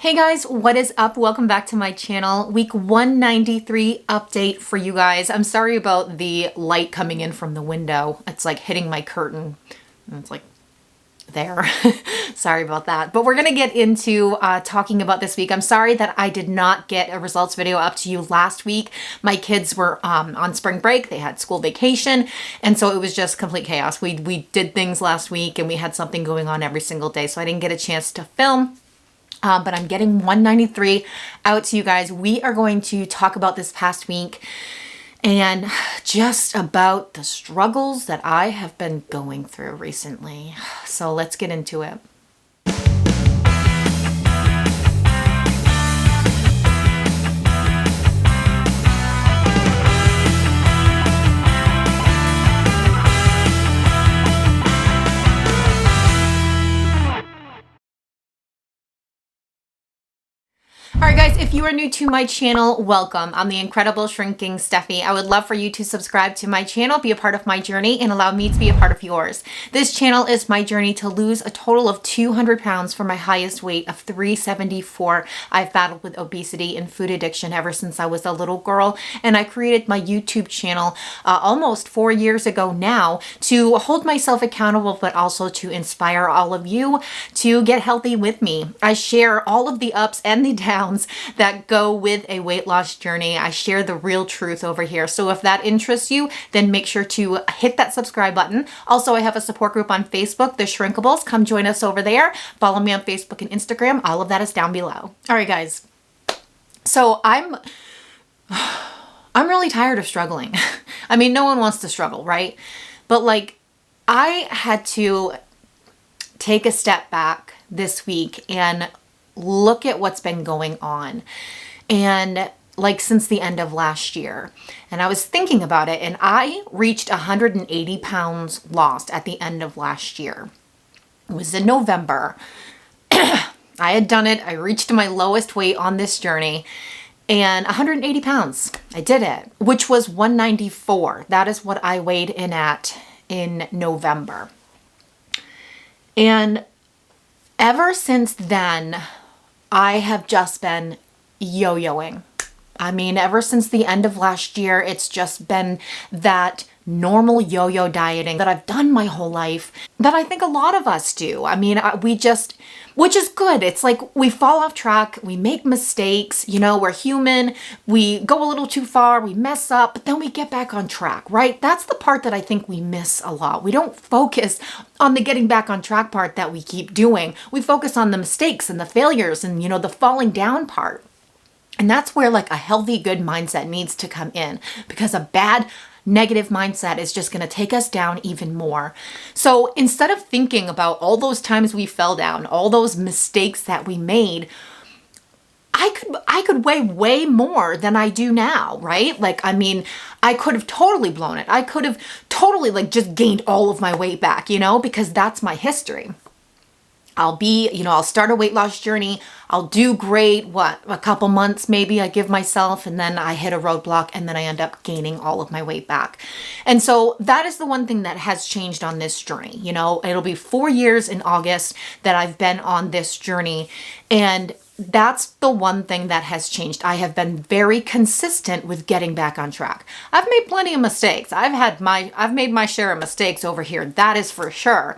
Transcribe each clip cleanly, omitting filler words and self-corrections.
Hey guys, what is up? Welcome back to my channel. Week 193 update for you guys. I'm sorry about the light coming in from the window. It's like hitting my curtain. And it's like there. Sorry about that. But we're going to get into talking about this week. I'm sorry that I did not get a results video up to you last week. My kids were on spring break. They had school vacation. And so it was just complete chaos. We did things last week and we had something going on every single day. So I didn't get a chance to film. But I'm getting 193 out to you guys. We are going to talk about this past week and just about the struggles that I have been going through recently. So let's get into it. Alright guys, if you are new to my channel, welcome. I'm the incredible shrinking Steffi. I would love for you to subscribe to my channel, be a part of my journey, and allow me to be a part of yours. This channel is my journey to lose a total of 200 pounds from my highest weight of 374. I've battled with obesity and food addiction ever since I was a little girl, and I created my YouTube channel almost 4 years ago now to hold myself accountable, but also to inspire all of you to get healthy with me. I share all of the ups and the downs that go with a weight loss journey. I share the real truth over here. So if that interests you, then make sure to hit that subscribe button. Also, I have a support group on Facebook, The Shrinkables. Come join us over there. Follow me on Facebook and Instagram. All of that is down below. All right, guys. So I'm really tired of struggling. I mean, no one wants to struggle, right? But like, I had to take a step back this week and look at what's been going on, and like since the end of last year. And I was thinking about it, and I reached 180 pounds lost at the end of last year. It was in November. I had done it. I reached my lowest weight on this journey, and 180 pounds. I did it, which was 194. That is what I weighed in at in November. And ever since then, I have just been yo-yoing. I mean, ever since the end of last year, it's just been that normal yo-yo dieting that I've done my whole life, that I think a lot of us do. I mean, which is good. It's like we fall off track, we make mistakes, you know, we're human, we go a little too far, we mess up, but then we get back on track, right? That's the part that I think we miss a lot. We don't focus on the getting back on track part that we keep doing. We focus on the mistakes and the failures and, you know, the falling down part. And that's where like a healthy, good mindset needs to come in, because a bad, negative mindset is just going to take us down even more. So instead of thinking about all those times we fell down, all those mistakes that we made, I could weigh way more than I do now, right? Like, I mean, I could have totally blown it. I could have totally like just gained all of my weight back, you know, because that's my history. I'll start a weight loss journey. I'll do great, a couple months maybe I give myself, and then I hit a roadblock, and then I end up gaining all of my weight back. And so that is the one thing that has changed on this journey. You know, it'll be 4 years in August that I've been on this journey, and that's the one thing that has changed. I have been very consistent with getting back on track. I've made plenty of mistakes. I've made my share of mistakes over here. That is for sure.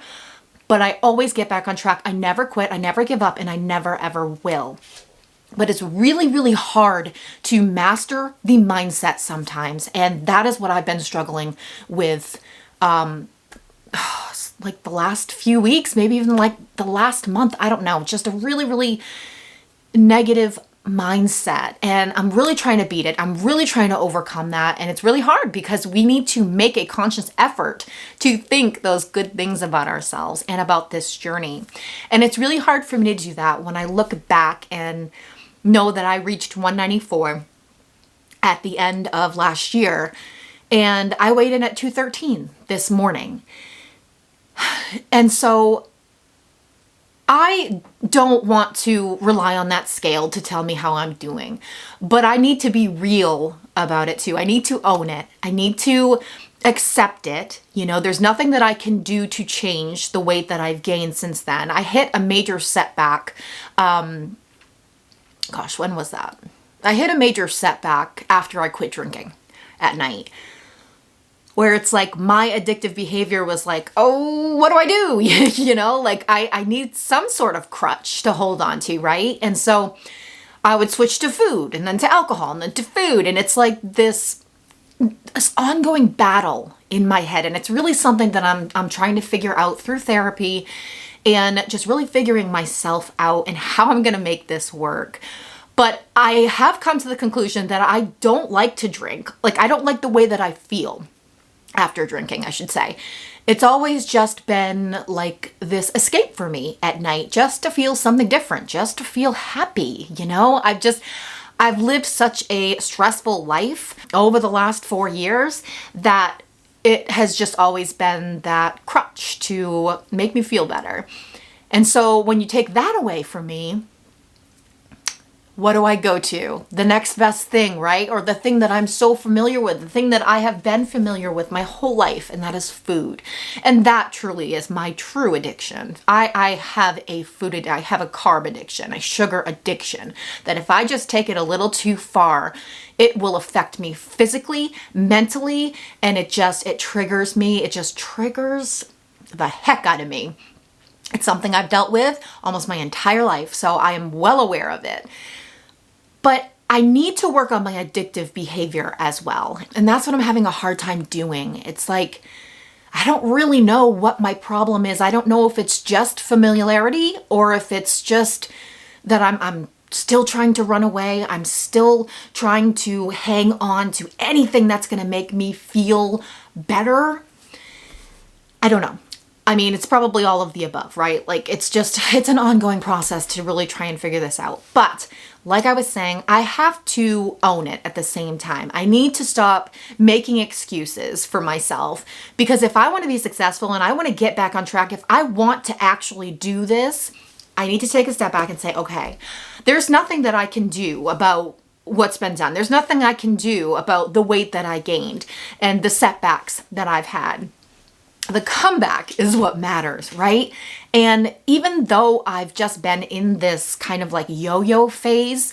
But I always get back on track. I never quit, I never give up, and I never ever will. But it's really, really hard to master the mindset sometimes. And that is what I've been struggling with like the last few weeks, maybe even like the last month. I don't know, just a really, really negative mindset, and I'm really trying to beat it. I'm really trying to overcome that, and it's really hard because we need to make a conscious effort to think those good things about ourselves and about this journey. And it's really hard for me to do that when I look back and know that I reached 194 at the end of last year, and I weighed in at 213 this morning. And so I don't want to rely on that scale to tell me how I'm doing, but I need to be real about it too. I need to own it. I need to accept it. You know, there's nothing that I can do to change the weight that I've gained since then. I hit a major setback gosh, when was that? I hit a major setback after I quit drinking at night, where it's like my addictive behavior was like, oh, what do I do? You know, like I need some sort of crutch to hold on to, right? And so I would switch to food and then to alcohol and then to food. And it's like this ongoing battle in my head. And it's really something that I'm trying to figure out through therapy and just really figuring myself out and how I'm going to make this work. But I have come to the conclusion that I don't like to drink. Like, I don't like the way that I feel after drinking, I should say. It's always just been like this escape for me at night, just to feel something different, just to feel happy, you know? I've lived such a stressful life over the last 4 years that it has just always been that crutch to make me feel better. And so when you take that away from me, what do I go to? The next best thing, right? Or the thing that I'm so familiar with, the thing that I have been familiar with my whole life, and that is food. And that truly is my true addiction. I have a food, I have a carb addiction, a sugar addiction, that if I just take it a little too far, it will affect me physically, mentally, and it triggers me. It just triggers the heck out of me. It's something I've dealt with almost my entire life, so I am well aware of it. But I need to work on my addictive behavior as well. And that's what I'm having a hard time doing. It's like, I don't really know what my problem is. I don't know if it's just familiarity or if it's just that I'm still trying to run away. I'm still trying to hang on to anything that's going to make me feel better. I don't know. I mean, it's probably all of the above, right? Like, it's an ongoing process to really try and figure this out. But like I was saying, I have to own it at the same time. I need to stop making excuses for myself, because if I want to be successful and I want to get back on track, if I want to actually do this, I need to take a step back and say, okay, there's nothing that I can do about what's been done. There's nothing I can do about the weight that I gained and the setbacks that I've had. The comeback is what matters, right? And even though I've just been in this kind of like yo-yo phase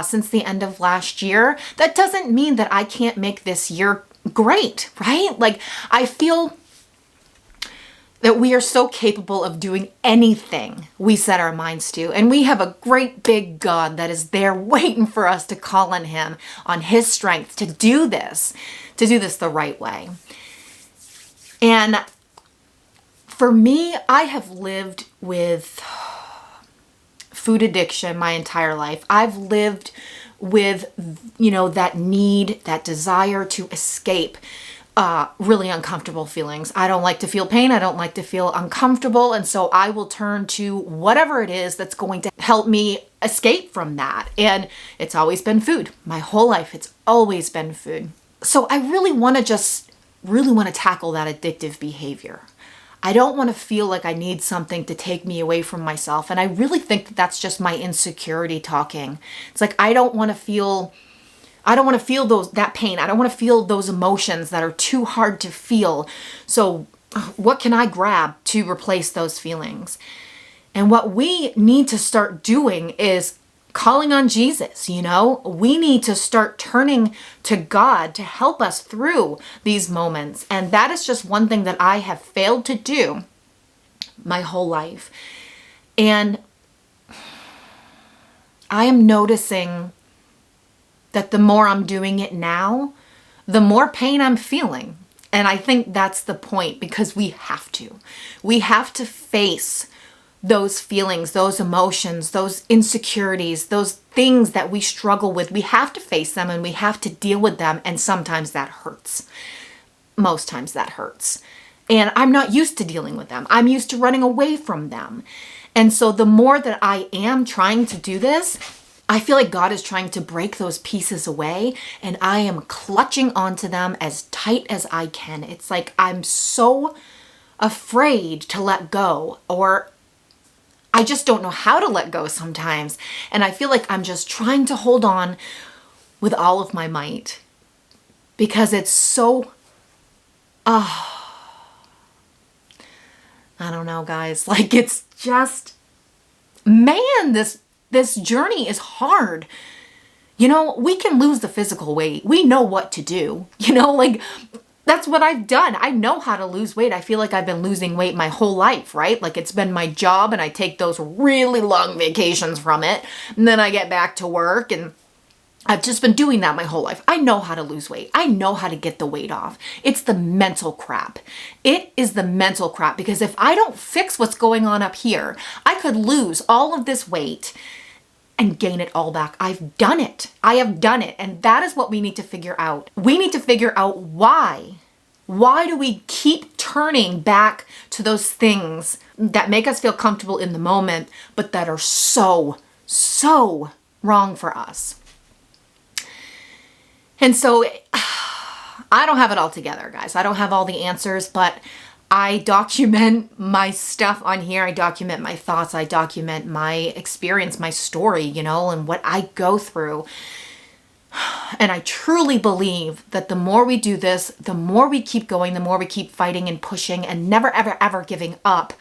since the end of last year, that doesn't mean that I can't make this year great, right? Like, I feel that we are so capable of doing anything we set our minds to. And we have a great big God that is there waiting for us to call on him, on his strength to do this the right way. And for me, I have lived with food addiction my entire life. I've lived with, that need, that desire to escape really uncomfortable feelings. I don't like to feel pain. I don't like to feel uncomfortable. And so I will turn to whatever it is that's going to help me escape from that. And it's always been food. My whole life, it's always been food. So I really want to tackle that addictive behavior. I don't want to feel like I need something to take me away from myself. And I really think that that's just my insecurity talking. It's like, I don't want to feel that pain. I don't want to feel those emotions that are too hard to feel. So what can I grab to replace those feelings? And what we need to start doing is calling on Jesus, We need to start turning to God to help us through these moments. And that is just one thing that I have failed to do my whole life. And I am noticing that the more I'm doing it now, the more pain I'm feeling. And I think that's the point, because we have to. We have to face those feelings, those emotions, those insecurities, those things that we struggle with. We have to face them and we have to deal with them. And sometimes that hurts. Most times that hurts. And I'm not used to dealing with them. I'm used to running away from them. And so the more that I am trying to do this, I feel like God is trying to break those pieces away, and I am clutching onto them as tight as I can. It's like I'm so afraid to let go, or I just don't know how to let go sometimes. And I feel like I'm just trying to hold on with all of my might, because it's so, I don't know, guys. Like, it's just, man, this This journey is hard. You know, we can lose the physical weight. We know what to do. You know, like that's what I've done. I know how to lose weight. I feel like I've been losing weight my whole life, right? Like it's been my job and I take those really long vacations from it. And then I get back to work and I've just been doing that my whole life. I know how to lose weight. I know how to get the weight off. It's the mental crap. It is the mental crap because if I don't fix what's going on up here, I could lose all of this weight and gain it all back. I've done it. I have done it. And that is what we need to figure out. We need to figure out why. Why do we keep turning back to those things that make us feel comfortable in the moment, but that are so wrong for us? And so I don't have it all together, guys. I don't have all the answers, but I document my stuff on here. I document my thoughts. I document my experience, my story, you know, and what I go through. And I truly believe that the more we do this, the more we keep going, the more we keep fighting and pushing and never, ever, ever giving up,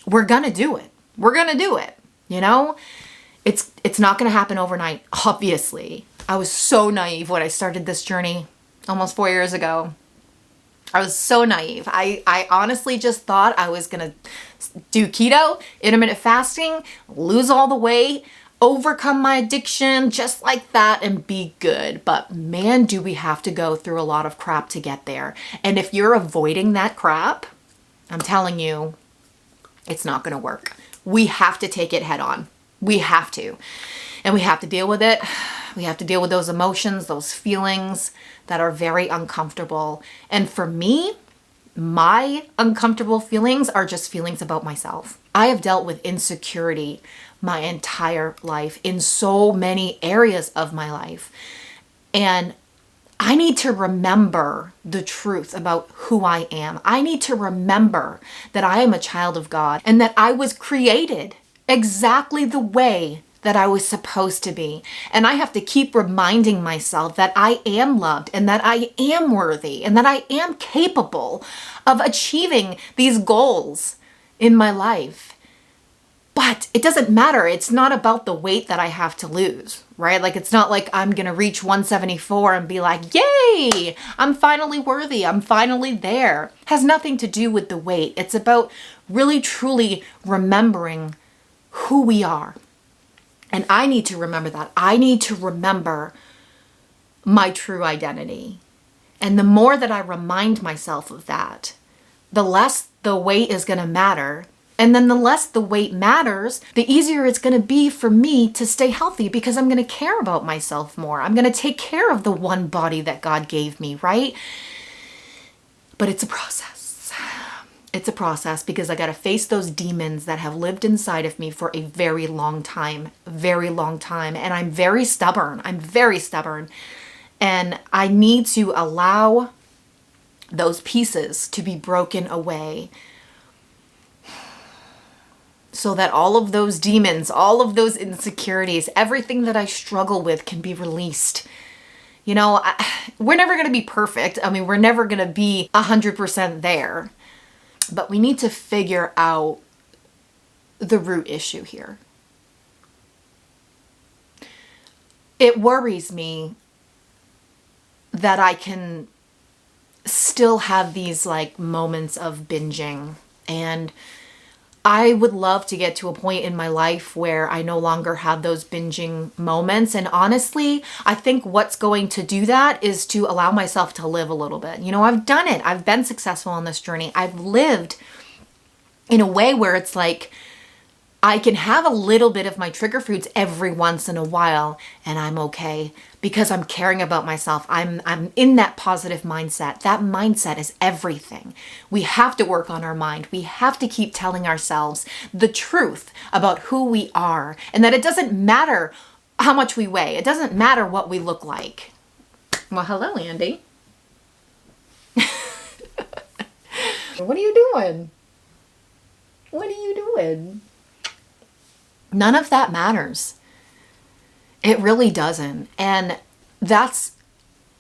we're going to do it. We're going to do it. You know, it's not going to happen overnight, obviously. I was so naive when I started this journey almost 4 years ago. I was so naive. I honestly just thought I was going to do keto, intermittent fasting, lose all the weight, overcome my addiction just like that and be good. But man, do we have to go through a lot of crap to get there. And if you're avoiding that crap, I'm telling you, it's not going to work. We have to take it head on. We have to. And we have to deal with it. We have to deal with those emotions, those feelings that are very uncomfortable. And for me, my uncomfortable feelings are just feelings about myself. I have dealt with insecurity my entire life in so many areas of my life. And I need to remember the truth about who I am. I need to remember that I am a child of God and that I was created exactly the way that I was supposed to be. And I have to keep reminding myself that I am loved and that I am worthy and that I am capable of achieving these goals in my life. But it doesn't matter. It's not about the weight that I have to lose, right? Like, it's not like I'm going to reach 174 and be like, yay, I'm finally worthy. I'm finally there. It has nothing to do with the weight. It's about really, truly remembering who we are. And I need to remember that. I need to remember my true identity. And the more that I remind myself of that, the less the weight is going to matter. And then the less the weight matters, the easier it's going to be for me to stay healthy because I'm going to care about myself more. I'm going to take care of the one body that God gave me, right? But it's a process. It's a process because I got to face those demons that have lived inside of me for a very long time. And I'm very stubborn. And I need to allow those pieces to be broken away so that all of those demons, all of those insecurities, everything that I struggle with can be released. You know, we're never going to be perfect. I mean, we're never going to be 100% there. But we need to figure out the root issue here. It worries me that I can still have these like moments of binging, and I would love to get to a point in my life where I no longer have those binging moments. And honestly, I think what's going to do that is to allow myself to live a little bit. You know, I've done it. I've been successful on this journey. I've lived in a way where it's like I can have a little bit of my trigger foods every once in a while and I'm okay because I'm caring about myself. I'm in that positive mindset. That mindset is everything. We have to work on our mind. We have to keep telling ourselves the truth about who we are and that it doesn't matter how much we weigh. It doesn't matter what we look like. Well, hello, Andy. What are you doing? What are you doing? None of that matters. It really doesn't. And that's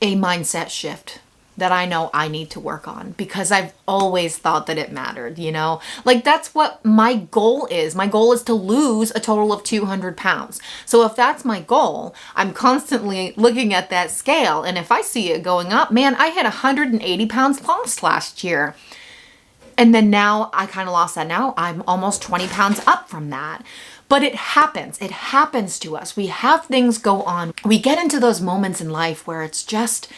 a mindset shift that I know I need to work on because I've always thought that it mattered, you know? Like that's what my goal is. My goal is to lose a total of 200 pounds. So if that's my goal, I'm constantly looking at that scale. And if I see it going up, man, I had 180 pounds lost last year. And then now I kind of lost that. Now I'm almost 20 pounds up from that. But it happens. It happens to us. We have things go on. We get into those moments in life where it's just,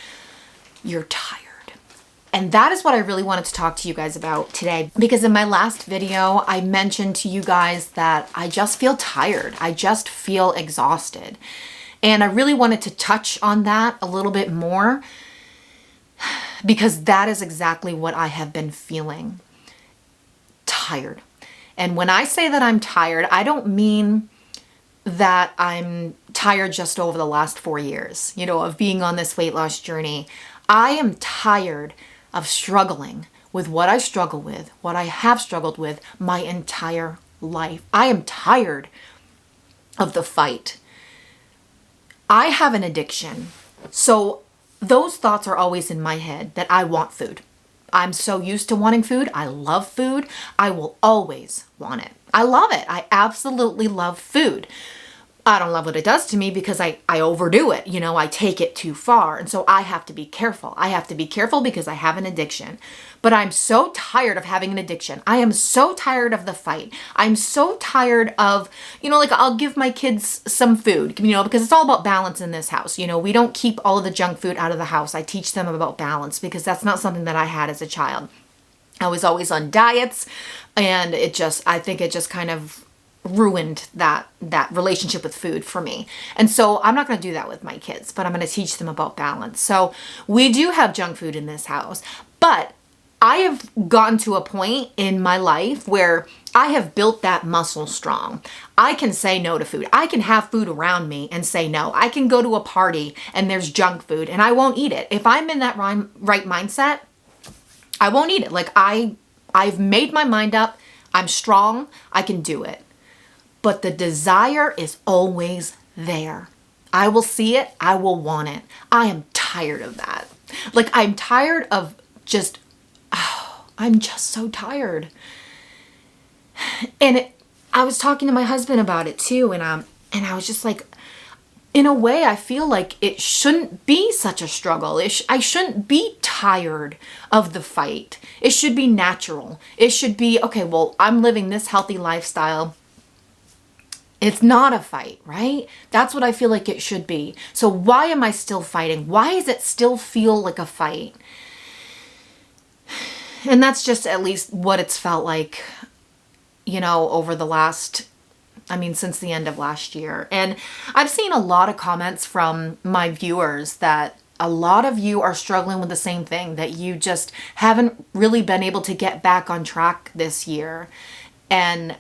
you're tired. And that is what I really wanted to talk to you guys about today. Because in my last video, I mentioned to you guys that I just feel tired. I just feel exhausted. And I really wanted to touch on that a little bit more because that is exactly what I have been feeling. Tired. And when I say that I'm tired, I don't mean that I'm tired just over the last 4 years, you know, of being on this weight loss journey. I am tired of struggling with what I struggle with, what I have struggled with my entire life. I am tired of the fight. I have an addiction. So those thoughts are always in my head that I want food. I'm so used to wanting food. I love food. I will always want it. I love it. I absolutely love food. I don't love what it does to me because I overdo it. You know, I take it too far. And so I have to be careful. I have to be careful because I have an addiction. But I'm so tired of having an addiction. I am so tired of the fight. I'm so tired of, you know, like I'll give my kids some food, you know, because it's all about balance in this house. You know, we don't keep all of the junk food out of the house. I teach them about balance because that's not something that I had as a child. I was always on diets and I think it just kind of ruined that relationship with food for me. And so I'm not going to do that with my kids, but I'm going to teach them about balance. So we do have junk food in this house, but I have gotten to a point in my life where I have built that muscle strong. I can say no to food. I can have food around me and say no. I can go to a party and there's junk food and I won't eat it. If I'm in that right mindset, I won't eat it. Like I've made my mind up. I'm strong. I can do it. But the desire is always there. I will see it. I will want it. I am tired of that. Like I'm tired of I'm just so tired. And I was talking to my husband about it too. And I was just like, in a way, I feel like it shouldn't be such a struggle. I shouldn't be tired of the fight. It should be natural. It should be, okay, well, I'm living this healthy lifestyle. It's not a fight, right? That's what I feel like it should be. So why am I still fighting? Why does it still feel like a fight? And that's just at least what it's felt like, you know, over the since the end of last year. And I've seen a lot of comments from my viewers that a lot of you are struggling with the same thing, that you just haven't really been able to get back on track this year. And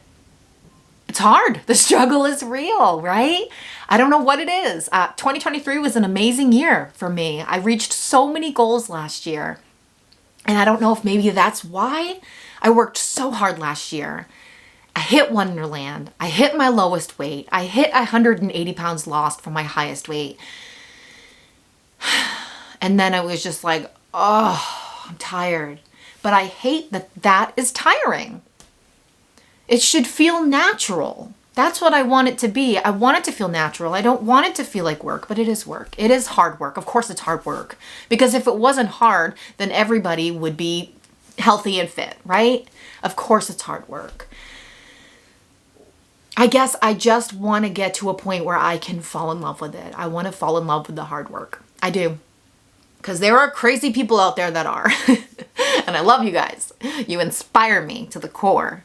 it's hard. The struggle is real, right? I don't know what it is. 2023 was an amazing year for me. I reached so many goals last year. And I don't know if maybe that's why I worked so hard last year. I hit Wonderland. I hit my lowest weight. I hit 180 pounds lost from my highest weight. And then I was just like, oh, I'm tired. But I hate that is tiring. It should feel natural. That's what I want it to be. I want it to feel natural. I don't want it to feel like work, but it is work. It is hard work. Of course it's hard work. Because if it wasn't hard, then everybody would be healthy and fit, right? Of course it's hard work. I guess I just want to get to a point where I can fall in love with it. I want to fall in love with the hard work. I do. Because there are crazy people out there that are. And I love you guys. You inspire me to the core.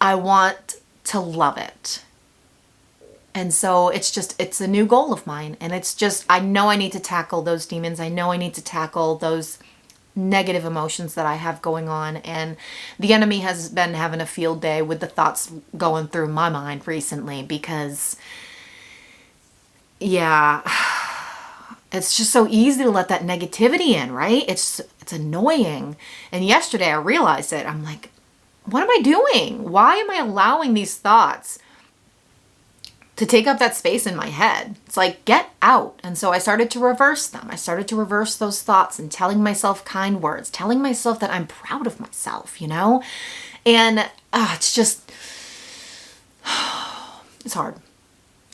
I want to love it. And so it's a new goal of mine. And it's just, I know I need to tackle those demons. I know I need to tackle those negative emotions that I have going on. And the enemy has been having a field day with the thoughts going through my mind recently because, yeah, it's just so easy to let that negativity in, right? It's annoying. And yesterday I realized it. I'm like, what am I doing? Why am I allowing these thoughts to take up that space in my head. It's like, get out. And so I started to reverse them. I started to reverse those thoughts and telling myself kind words, telling myself that I'm proud of myself, you know? And it's just, it's hard.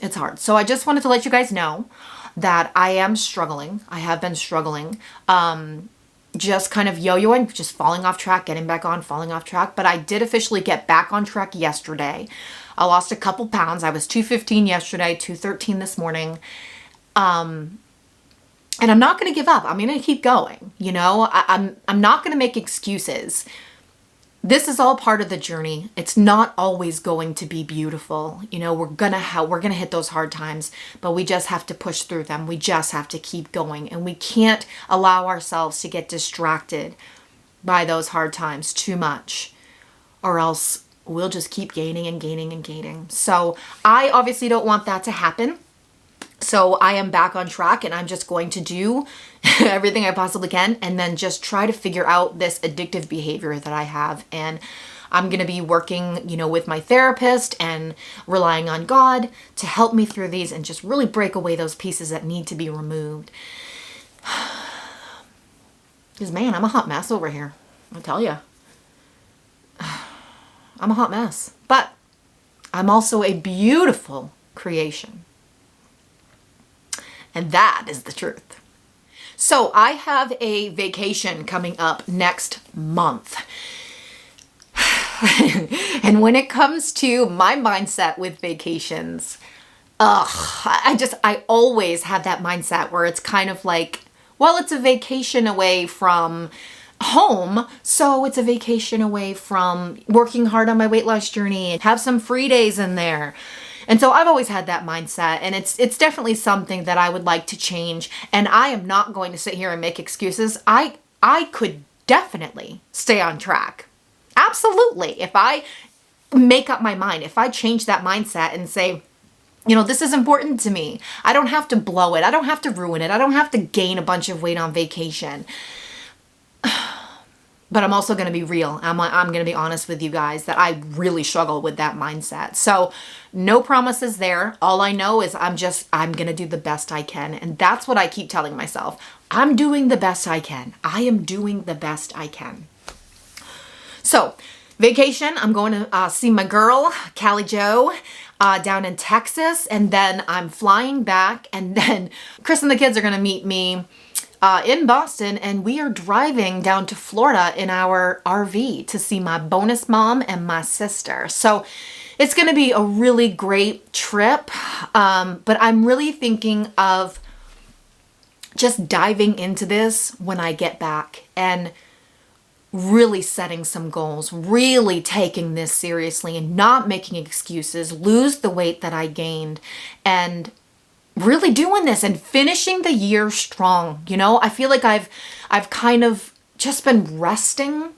It's hard. So I just wanted to let you guys know that I am struggling. I have been struggling. Just kind of yo-yoing, just falling off track, getting back on, falling off track. But I did officially get back on track yesterday. I lost a couple pounds. I was 215 yesterday, 213 this morning. And I'm not going to give up. I'm going to keep going. You know, I'm not going to make excuses. This is all part of the journey. It's not always going to be beautiful. You know, we're going to hit those hard times, but we just have to push through them. We just have to keep going, and we can't allow ourselves to get distracted by those hard times too much, or else we'll just keep gaining and gaining and gaining. So I obviously don't want that to happen. So I am back on track, and I'm just going to do everything I possibly can and then just try to figure out this addictive behavior that I have. And I'm going to be working, you know, with my therapist and relying on God to help me through these and just really break away those pieces that need to be removed. Because, man, I'm a hot mess over here. I'll tell you. I'm a hot mess. But I'm also a beautiful creation. And that is the truth. So I have a vacation coming up next month. And when it comes to my mindset with vacations, I always have that mindset where it's kind of like, well, it's a vacation away from home, so it's a vacation away from working hard on my weight loss journey and have some free days in there. And so I've always had that mindset, and it's definitely something that I would like to change. And I am not going to sit here and make excuses. I could definitely stay on track. Absolutely. If I make up my mind, if I change that mindset and say, you know, this is important to me. I don't have to blow it. I don't have to ruin it. I don't have to gain a bunch of weight on vacation. But I'm also going to be real. I'm going to be honest with you guys that I really struggle with that mindset. So no promises there. All I know is I'm going to do the best I can. And that's what I keep telling myself. I'm doing the best I can. I am doing the best I can. So vacation, I'm going to see my girl, Callie Jo, down in Texas. And then I'm flying back. And then Chris and the kids are going to meet me in Boston, and we are driving down to Florida in our RV to see my bonus mom and my sister. So it's going to be a really great trip, but I'm really thinking of just diving into this when I get back and really setting some goals, really taking this seriously and not making excuses, lose the weight that I gained, and really doing this and finishing the year strong. You know, I feel like I've kind of just been resting.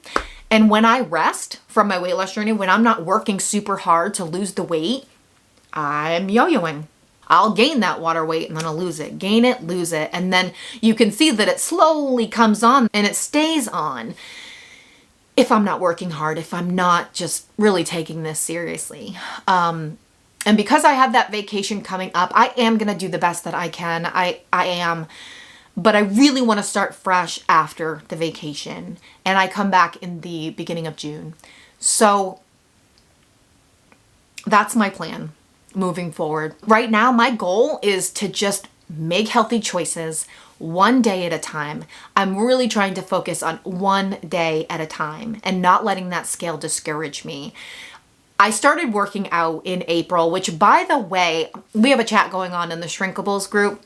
And when I rest from my weight loss journey, when I'm not working super hard to lose the weight, I'm yo-yoing. I'll gain that water weight and then I'll lose it. Gain it, lose it. And then you can see that it slowly comes on and it stays on if I'm not working hard, if I'm not just really taking this seriously. And because I have that vacation coming up, I am going to do the best that I can. I am. But I really want to start fresh after the vacation. And I come back in the beginning of June. So that's my plan moving forward. Right now, my goal is to just make healthy choices one day at a time. I'm really trying to focus on one day at a time and not letting that scale discourage me. I started working out in April, which, by the way, we have a chat going on in the Shrinkables group.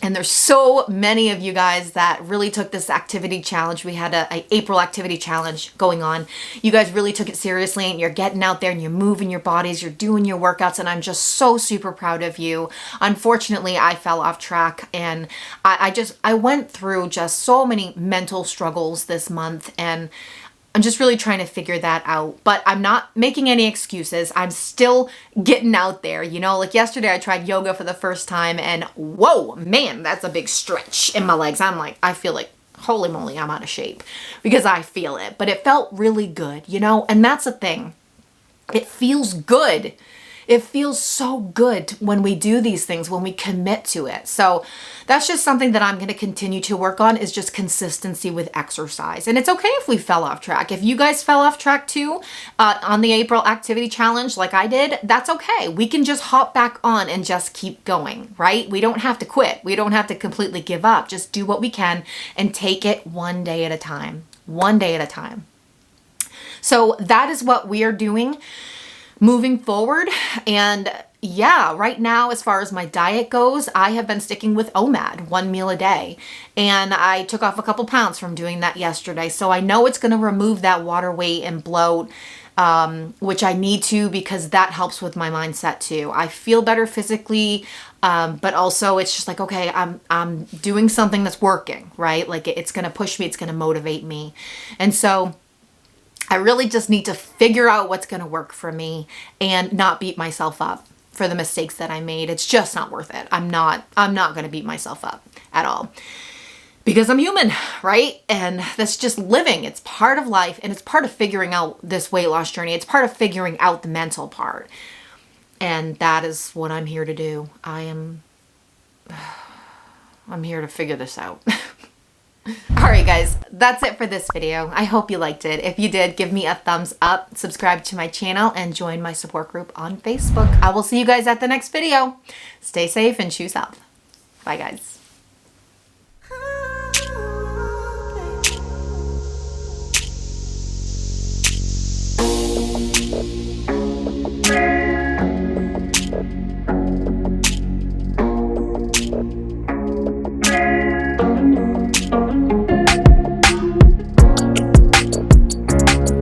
And there's so many of you guys that really took this activity challenge. We had a April activity challenge going on. You guys really took it seriously, and you're getting out there and you're moving your bodies, you're doing your workouts, and I'm just so super proud of you. Unfortunately, I fell off track, and I went through just so many mental struggles this month, and I'm just really trying to figure that out, but I'm not making any excuses. I'm still getting out there. You know, like yesterday I tried yoga for the first time, and whoa, man, that's a big stretch in my legs. I feel like, holy moly, I'm out of shape because I feel it, but it felt really good, you know, and that's the thing. It feels good. It feels so good when we do these things, when we commit to it. So that's just something that I'm going to continue to work on, is just consistency with exercise. And it's okay if we fell off track. If you guys fell off track too, on the April activity challenge like I did, that's okay. We can just hop back on and just keep going, right? We don't have to quit. We don't have to completely give up. Just do what we can and take it one day at a time. One day at a time. So that is what we are doing moving forward. And yeah, right now, as far as my diet goes, I have been sticking with OMAD, 1 meal a day. And I took off a couple pounds from doing that yesterday. So I know it's going to remove that water weight and bloat, which I need to, because that helps with my mindset too. I feel better physically, but also it's just like, okay, I'm doing something that's working, right? Like it's going to push me, it's going to motivate me. And so I really just need to figure out what's going to work for me and not beat myself up for the mistakes that I made. It's just not worth it. I'm not going to beat myself up at all, because I'm human, right? And that's just living. It's part of life, and it's part of figuring out this weight loss journey. It's part of figuring out the mental part. And that is what I'm here to do. I'm here to figure this out. All right, guys, that's it for this video. I hope you liked it. If you did, give me a thumbs up, subscribe to my channel, and join my support group on Facebook. I will see you guys at the next video. Stay safe and choose health. Bye, guys.